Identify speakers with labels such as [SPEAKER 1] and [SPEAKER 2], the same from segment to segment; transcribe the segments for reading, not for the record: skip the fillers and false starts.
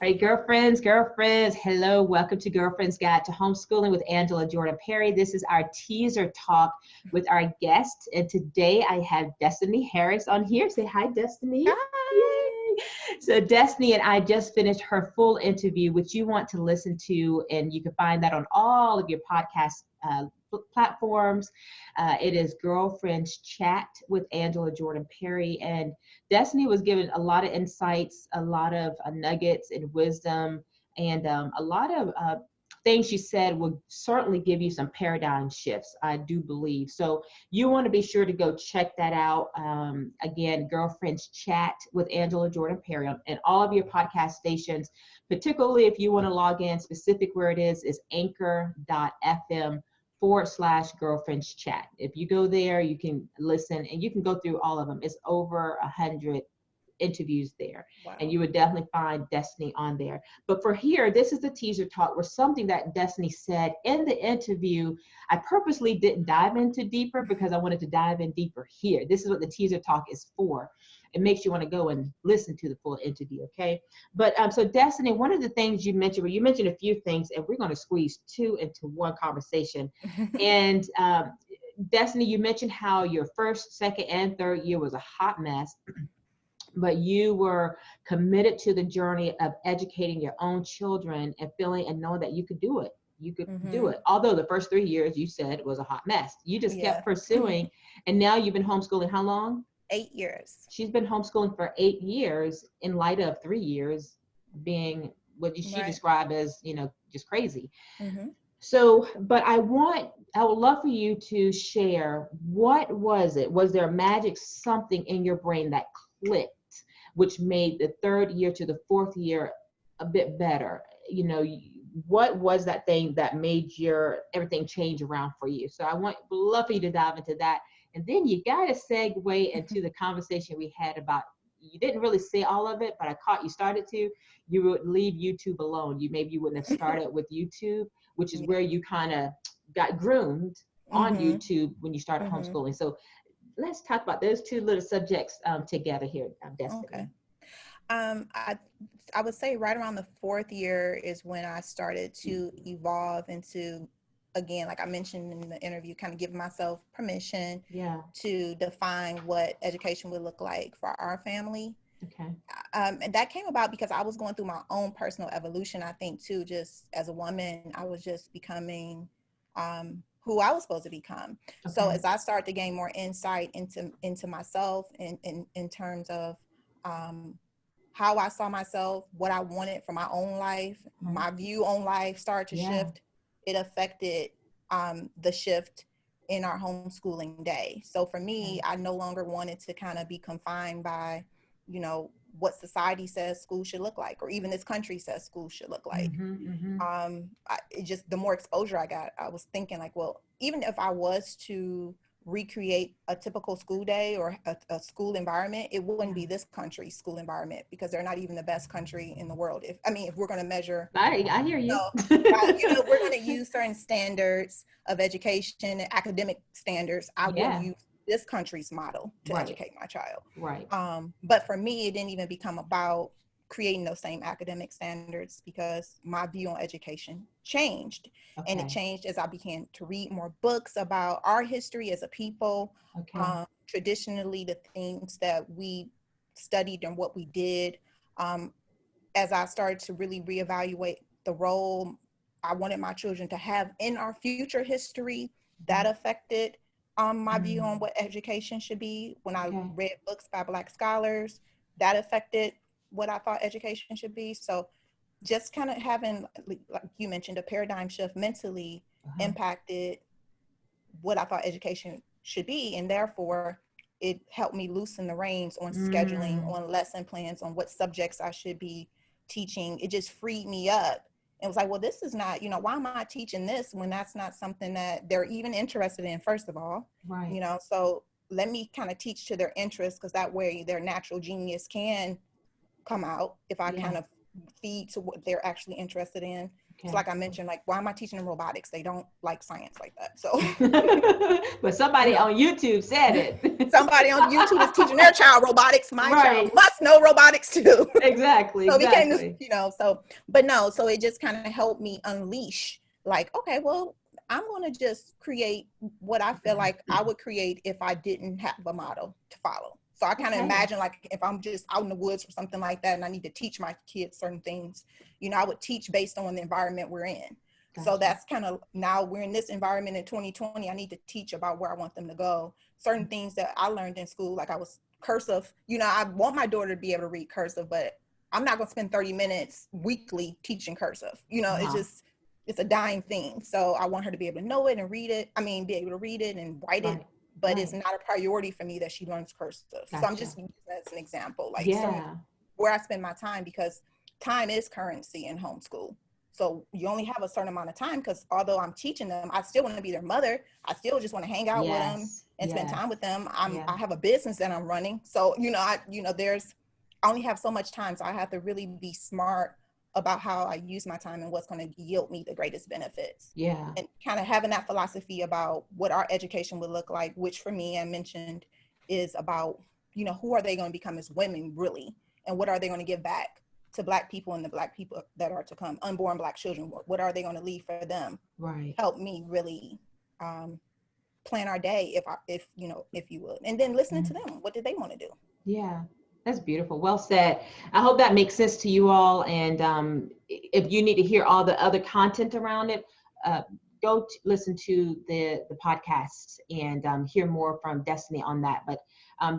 [SPEAKER 1] All right, girlfriends, hello. Welcome to Girlfriend's Guide to Homeschooling with Angela Jordan Perry. This is our teaser talk with our guest. And today I have Destiny Harris on here. Say hi, Destiny.
[SPEAKER 2] Hi.
[SPEAKER 1] Yay. So Destiny and I just finished her full interview, which you want to listen to, and you can find that on all of your podcast platforms. It is Girlfriends Chat with Angela Jordan Perry. And Destiny was given a lot of insights, a lot of nuggets and wisdom, and a lot of things she said will certainly give you some paradigm shifts, I do believe. So you want to be sure to go check that out. Again, Girlfriends Chat with Angela Jordan Perry and all of your podcast stations, particularly if you want to log in, specific where it is anchor.fm/girlfriends chat. If you go there, you can listen and you can go through all of them. It's over 100 interviews there.
[SPEAKER 2] Wow.
[SPEAKER 1] And you would definitely find Destiny on there. But for here, this is the teaser talk where something that Destiny said in the interview, I purposely didn't dive into deeper because I wanted to dive in deeper here. This is what the teaser talk is for. It makes you want to go and listen to the full interview, okay? But so Destiny, one of the things you mentioned, well, you mentioned a few things, and we're going to squeeze two into one conversation. And Destiny, you mentioned how your first, second, and third year was a hot mess, but you were committed to the journey of educating your own children and feeling and knowing that you could do it. You could do it. Although the first 3 years you said was a hot mess. You just kept pursuing. And now you've been homeschooling how long?
[SPEAKER 2] 8 years.
[SPEAKER 1] She's been homeschooling for 8 years in light of 3 years being what she described as, just crazy. So, but I would love for you to share, what was it? Was there a magic something in your brain that clicked, which made the third year to the fourth year a bit better? What was that thing that made everything change around for you? So I would love for you to dive into that. And then you got to segue into the conversation we had about, you didn't really say all of it, but I caught you started to, you would leave YouTube alone. Maybe you wouldn't have started with YouTube, which is where you kind of got groomed on YouTube when you started homeschooling. So let's talk about those two little subjects together here, Destiny.
[SPEAKER 2] Okay. I would say right around the fourth year is when I started to evolve into, again, like I mentioned in the interview, kind of giving myself permission to define what education would look like for our family.
[SPEAKER 1] Okay.
[SPEAKER 2] And that came about because I was going through my own personal evolution. I think too, just as a woman, I was just becoming who I was supposed to become. Okay. So as I started to gain more insight into myself in terms of how I saw myself, what I wanted for my own life, my view on life started to shift. It affected the shift in our homeschooling day. So for me, I no longer wanted to kind of be confined by, what society says school should look like, or even this country says school should look like. The more exposure I got, I was thinking like, well, even if I was to recreate a typical school day or a school environment, it wouldn't be this country's school environment, because they're not even the best country in the world. If we're going to measure,
[SPEAKER 1] I hear you.
[SPEAKER 2] We're going to use certain standards of education and academic standards. I wouldn't use this country's model to educate my child.
[SPEAKER 1] Right.
[SPEAKER 2] But for me, it didn't even become about creating those same academic standards, because my view on education changed. And it changed as I began to read more books about our history as a people. Traditionally, the things that we studied and what we did. As I started to really reevaluate the role I wanted my children to have in our future history, that affected my view on what education should be. When I read books by Black scholars, that affected what I thought education should be. So just kind of having, like you mentioned, a paradigm shift mentally impacted what I thought education should be. And therefore, it helped me loosen the reins on scheduling, on lesson plans, on what subjects I should be teaching. It just freed me up. It was like, well, this is not, why am I teaching this when that's not something that they're even interested in, first of all, so let me kind of teach to their interests, because that way their natural genius can come out if I kind of feed to what they're actually interested in.
[SPEAKER 1] Okay.
[SPEAKER 2] So like I mentioned, like, why am I teaching them robotics? They don't like science like that. So,
[SPEAKER 1] but somebody on YouTube said it.
[SPEAKER 2] Somebody on YouTube is teaching their child robotics. My
[SPEAKER 1] right.
[SPEAKER 2] child must know robotics too.
[SPEAKER 1] Exactly.
[SPEAKER 2] So
[SPEAKER 1] exactly.
[SPEAKER 2] became this, you know, but no, so it just kind of helped me unleash, like, okay, well, I'm going to just create what I feel like I would create if I didn't have a model to follow. So I kind of imagine, like, if I'm just out in the woods or something like that and I need to teach my kids certain things, you know, I would teach based on the environment we're in. Gotcha. So that's kind of, now we're in this environment in 2020, I need to teach about where I want them to go. Certain things that I learned in school, like I was cursive, you know, I want my daughter to be able to read cursive, but I'm not going to spend 30 minutes weekly teaching cursive. You know, it's a dying thing. So I want her to be able to know it and read it. I mean, be able to read it and write it. But it's not a priority for me that she learns cursive. Gotcha. So I'm just using that as an example, like where I spend my time, because time is currency in homeschool. So you only have a certain amount of time, because although I'm teaching them, I still want to be their mother. I still just want to hang out with them and spend time with them. I have a business that I'm running. So, you know, I only have so much time. So I have to really be smart about how I use my time and what's going to yield me the greatest benefits.
[SPEAKER 1] Yeah.
[SPEAKER 2] And kind of having that philosophy about what our education would look like, which for me, I mentioned, is about, you know, who are they going to become as women, really? And what are they going to give back to Black people and the Black people that are to come, unborn Black children? What are they going to leave for them?
[SPEAKER 1] Right.
[SPEAKER 2] Help me really plan our day, if you would. And then listening to them. What did they want to do?
[SPEAKER 1] Yeah. That's beautiful. Well said. I hope that makes sense to you all. And if you need to hear all the other content around it, go listen to the podcasts and hear more from Destiny on that. But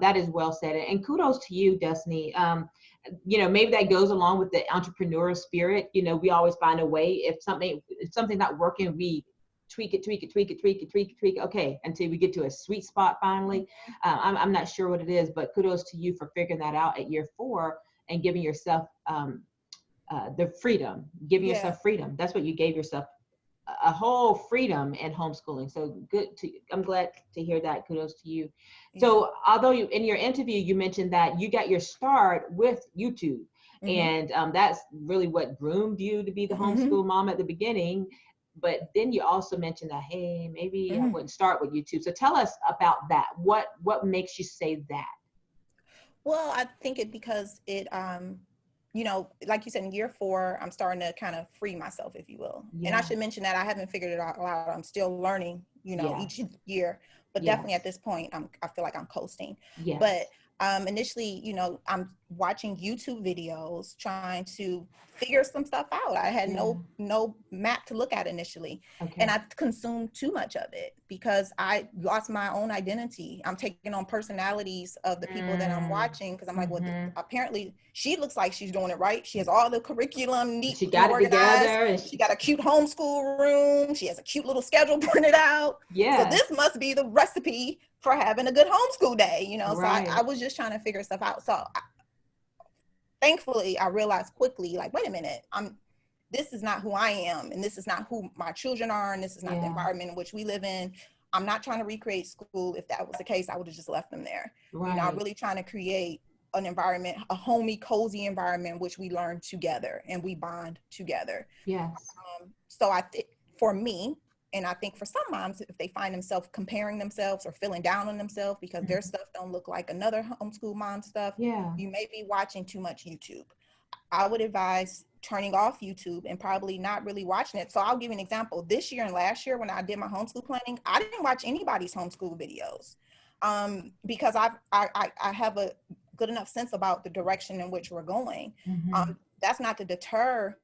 [SPEAKER 1] that is well said. And kudos to you, Destiny. You know, maybe that goes along with the entrepreneurial spirit. You know, we always find a way. If something's not working, we tweak it. Okay, until we get to a sweet spot finally. I'm not sure what it is, but kudos to you for figuring that out at year 4 and giving yourself the freedom, yourself freedom. That's what you gave yourself, a whole freedom in homeschooling. So I'm glad to hear that. Kudos to you. So although in your interview, you mentioned that you got your start with YouTube, and that's really what groomed you to be the homeschool mom at the beginning. But then you also mentioned that, hey, maybe I wouldn't start with YouTube. So tell us about that. What makes you say that?
[SPEAKER 2] Well, I think because it, you know, like you said, in year 4, I'm starting to kind of free myself, if you will. Yeah. And I should mention that I haven't figured it out. I'm still learning, you know, each year. But definitely at this point, I feel like I'm coasting. Yes. But initially, you know, I'm watching YouTube videos, trying to figure some stuff out. I had no map to look at initially. Okay. And I consumed too much of it because I lost my own identity. I'm taking on personalities of the people that I'm watching, because I'm like, well, apparently she looks like she's doing it right. She has all the curriculum neat, she got it together, and she got a cute homeschool room. She has a cute little schedule printed out. Yeah. So this must be the recipe for having a good homeschool day, you know. Right. So I was just trying to figure stuff out. So thankfully, I realized quickly, like, wait a minute, this is not who I am, and this is not who my children are, and this is not the environment in which we live in. I'm not trying to recreate school. If that was the case, I would have just left them there. Right. You know, I'm really trying to create an environment, a homey, cozy environment in which we learn together and we bond together. Yes. So I think for me, and I think for some moms, if they find themselves comparing themselves or feeling down on themselves because their stuff don't look like another homeschool mom stuff, you may be watching too much YouTube. I would advise turning off YouTube and probably not really watching it. So I'll give you an example. This year and last year, when I did my homeschool planning, I didn't watch anybody's homeschool videos because I have a good enough sense about the direction in which we're going. That's not to deter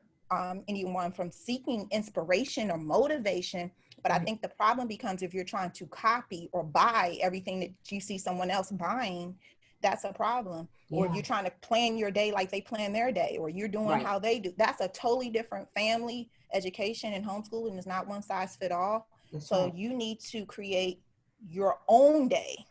[SPEAKER 2] anyone from seeking inspiration or motivation. But I think the problem becomes if you're trying to copy or buy everything that you see someone else buying, that's a problem. Or you're trying to plan your day like they plan their day, or you're doing how they do. That's a totally different family education, and homeschooling is not one size fit all. So you need to create your own day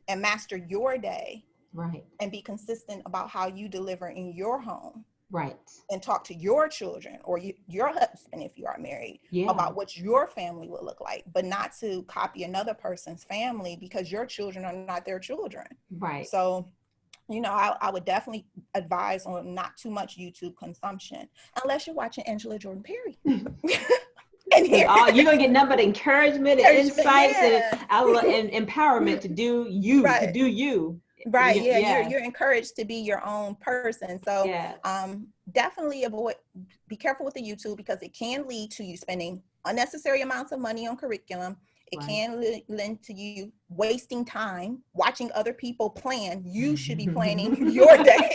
[SPEAKER 2] and master your day. Right. And be consistent about how you deliver in your home. Right. And talk to your children or your husband, if you are married, about what your family will look like, but not to copy another person's family because your children are not their children. Right. So You know, I would definitely advise on not too much YouTube consumption unless you're watching Angela Jordan Perry.
[SPEAKER 1] And you're gonna get nothing but encouragement and insights,
[SPEAKER 2] yeah.
[SPEAKER 1] and empowerment to do you,
[SPEAKER 2] right.
[SPEAKER 1] to do you.
[SPEAKER 2] Right. Yeah. You're encouraged to be your own person. So definitely be careful with the YouTube, because it can lead to you spending unnecessary amounts of money on curriculum. It can lend to you wasting time watching other people plan. You should be planning your day.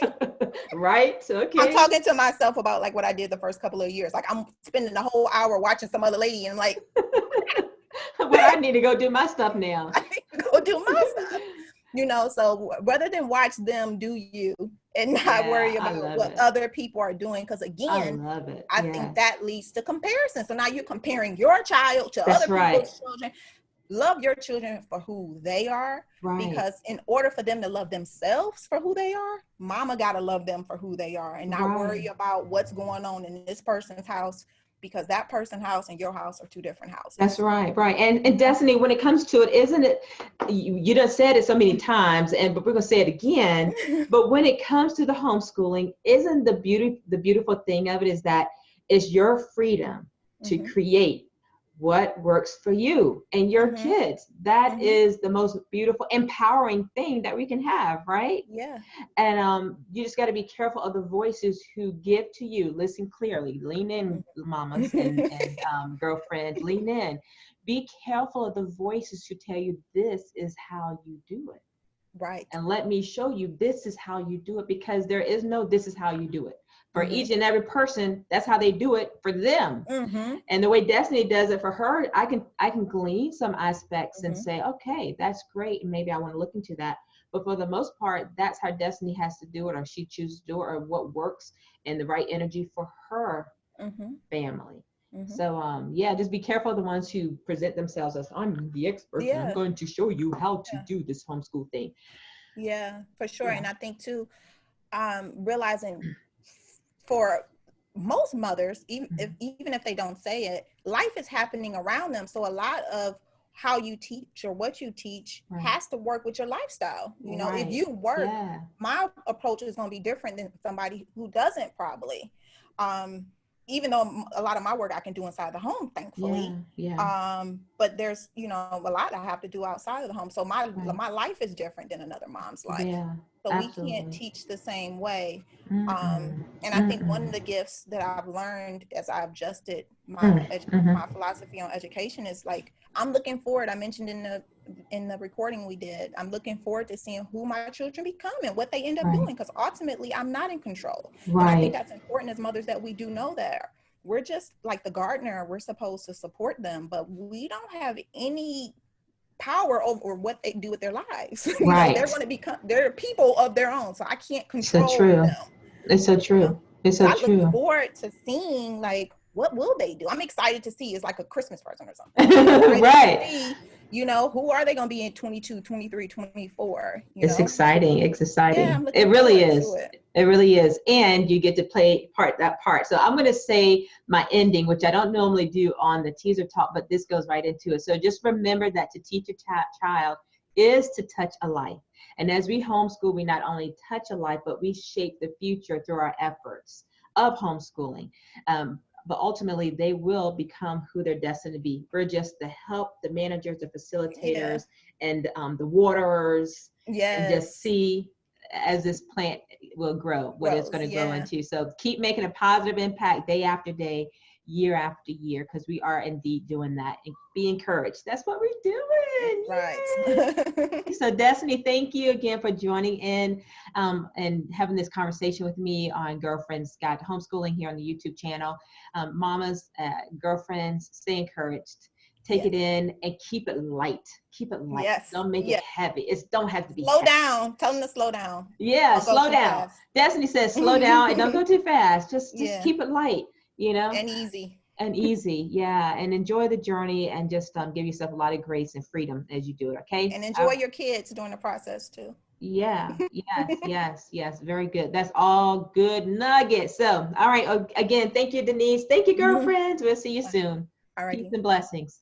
[SPEAKER 1] Right. So, okay.
[SPEAKER 2] I'm talking to myself about like what I did the first couple of years. Like I'm spending the whole hour watching some other lady, and I'm like,
[SPEAKER 1] well, I need to go do my stuff now.
[SPEAKER 2] I need to go do my stuff. You know, so rather than watch them do you and not worry about what other people are doing, because again, I think that leads to comparison. So now you're comparing your child to other people's children. Love your children for who they are, because in order for them to love themselves for who they are, mama got to love them for who they are, and not worry about what's going on in this person's house, because that person's house and your house are two different houses.
[SPEAKER 1] That's right. And Destiny, when it comes to it, isn't it, you done said it so many times, but we're gonna say it again, but when it comes to the homeschooling, isn't the beautiful thing of it is that it's your freedom to create what works for you and your kids. That is the most beautiful, empowering thing that we can have, right?
[SPEAKER 2] Yeah.
[SPEAKER 1] And you just got to be careful of the voices who give to you. Listen clearly. Lean in, mamas and girlfriends. Lean in. Be careful of the voices who tell you this is how you do it.
[SPEAKER 2] Right.
[SPEAKER 1] And let me show you this is how you do it, because there is no this is how you do it. For each and every person, that's how they do it for them. And the way Destiny does it for her, I can glean some aspects and say, okay, that's great. And maybe I want to look into that. But for the most part, that's how Destiny has to do it, or she chooses to do it, or what works and the right energy for her family. So just be careful of the ones who present themselves as, I'm the expert and I'm going to show you how to do this homeschool thing.
[SPEAKER 2] Yeah, for sure. And I think too, realizing for most mothers, even if they don't say it, life is happening around them. So a lot of how you teach or what you teach has to work with your lifestyle. You know, if you work, my approach is going to be different than somebody who doesn't, probably. Even though a lot of my work I can do inside the home, thankfully. But there's, a lot I have to do outside of the home. So my life is different than another mom's life. So absolutely. We can't teach the same way. And I think one of the gifts that I've learned as I've adjusted my philosophy on education is like, I'm looking forward. I mentioned in the recording we did, I'm looking forward to seeing who my children become and what they end up doing, because ultimately I'm not in control. And I think that's important as mothers, that we do know that we're just like the gardener. We're supposed to support them, but we don't have any power over what they do with their lives. They're going to become, they're people of their own, so I can't control them.
[SPEAKER 1] It's so true. It's so true.
[SPEAKER 2] I look forward to seeing, like, what will they do? I'm excited to see. It's like a Christmas present or something.
[SPEAKER 1] Right.
[SPEAKER 2] Who are they going to be in 22, 23, 24?
[SPEAKER 1] It's exciting. It's exciting. Yeah, it really is. It really is. And you get to play that part. So I'm going to say my ending, which I don't normally do on the teaser talk, but this goes right into it. So just remember that to teach a child is to touch a life. And as we homeschool, we not only touch a life, but we shape the future through our efforts of homeschooling. But ultimately, they will become who they're destined to be. We're just the help, the managers, the facilitators, and the waterers, and just see as this plant will grow, what it's going to grow into. So keep making a positive impact day after day, year after year, because we are indeed doing that. And be encouraged. That's what we're doing. Right. So Destiny, thank you again for joining in and having this conversation with me on Girlfriends Guide to Homeschooling here on the YouTube channel. Mamas, girlfriends, stay encouraged. Take it in and keep it light. Keep it light. Don't make it heavy. It don't have to be
[SPEAKER 2] slow down. Tell them to slow down.
[SPEAKER 1] Yeah, slow down. Destiny says slow down and don't go too fast. Just keep it light, And easy. And enjoy the journey, and just give yourself a lot of grace and freedom as you do it, okay?
[SPEAKER 2] And enjoy your kids during the process too.
[SPEAKER 1] Yeah, yes, very good. That's all good nuggets. So, all right, again, thank you, Denise. Thank you, girlfriends. We'll see you soon.
[SPEAKER 2] All right.
[SPEAKER 1] Peace and blessings.